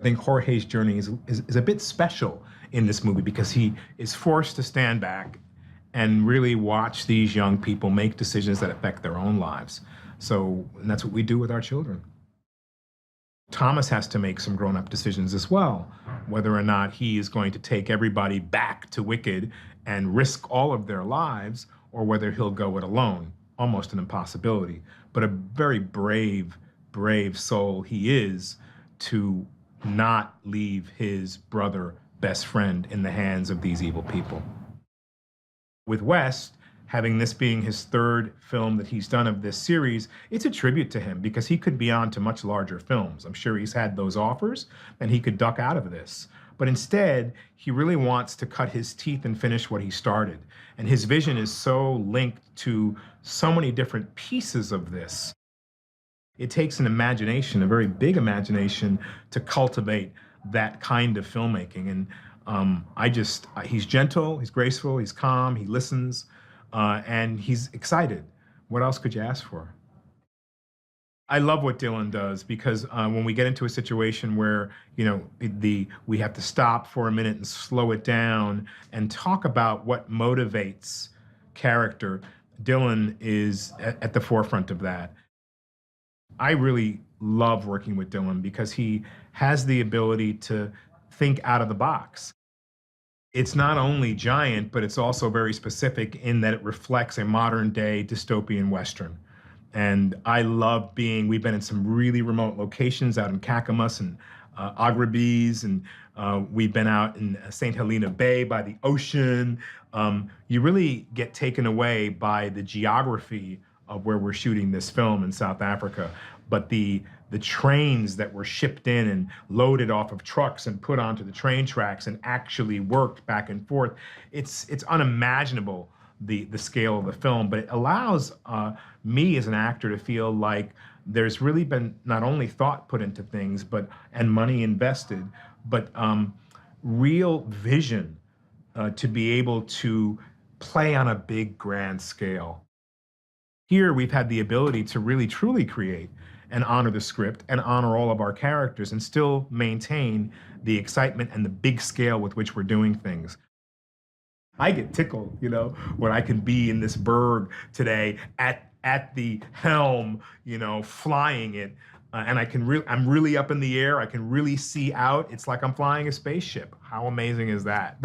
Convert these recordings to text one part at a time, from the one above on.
I think Jorge's journey is a bit special in this movie because he is forced to stand back and really watch these young people make decisions that affect their own lives. And that's what we do with our children. Thomas has to make some grown-up decisions as well, whether or not he is going to take everybody back to Wicked and risk all of their lives, or whether he'll go it alone. Almost an impossibility, but a very brave, brave soul he is to not leave his brother, best friend, in the hands of these evil people. With Wes, having this being his third film that he's done of this series, it's a tribute to him because he could be on to much larger films. I'm sure he's had those offers and he could duck out of this. But instead, he really wants to cut his teeth and finish what he started. And his vision is so linked to so many different pieces of this. It takes an imagination, a very big imagination, to cultivate that kind of filmmaking. And he's gentle, he's graceful, he's calm, he listens, and he's excited. What else could you ask for? I love what Gillen does because when we get into a situation where, you know, we have to stop for a minute and slow it down and talk about what motivates character, Gillen is at the forefront of that. I really love working with Gillen because he has the ability to think out of the box. It's not only giant, but it's also very specific in that it reflects a modern day dystopian Western. And I love we've been in some really remote locations out in Cakamus and Agrabes, and we've been out in St. Helena Bay by the ocean. You really get taken away by the geography of where we're shooting this film in South Africa. But the trains that were shipped in and loaded off of trucks and put onto the train tracks and actually worked back and forth, it's unimaginable, the scale of the film, but it allows me as an actor to feel like there's really been not only thought put into things, and money invested, but real vision to be able to play on a big, grand scale. Here, we've had the ability to really, truly create and honor the script and honor all of our characters and still maintain the excitement and the big scale with which we're doing things. I get tickled, you know, when I can be in this berg today at the helm, you know, flying it, and I'm really up in the air. I can really see out. It's like I'm flying a spaceship. How amazing is that?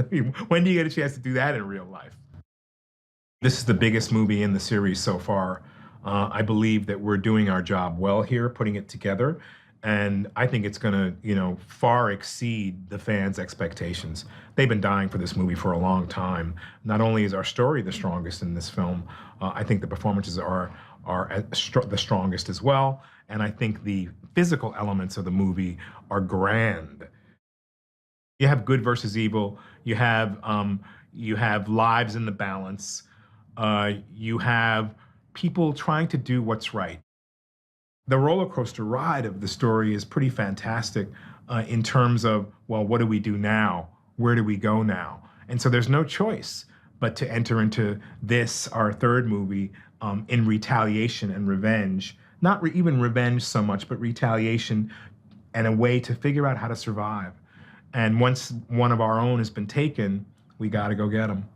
When do you get a chance to do that in real life? This is the biggest movie in the series so far. I believe that we're doing our job well here, putting it together. And I think it's gonna, you know, far exceed the fans' expectations. They've been dying for this movie for a long time. Not only is our story the strongest in this film, I think the performances are the strongest as well. And I think the physical elements of the movie are grand. You have good versus evil. You have lives in the balance. You have people trying to do what's right. The roller coaster ride of the story is pretty fantastic in terms of, well, what do we do now? Where do we go now? And so there's no choice but to enter into this, our third movie, in retaliation and revenge. Not even revenge so much, but retaliation and a way to figure out how to survive. And once one of our own has been taken, we got to go get them.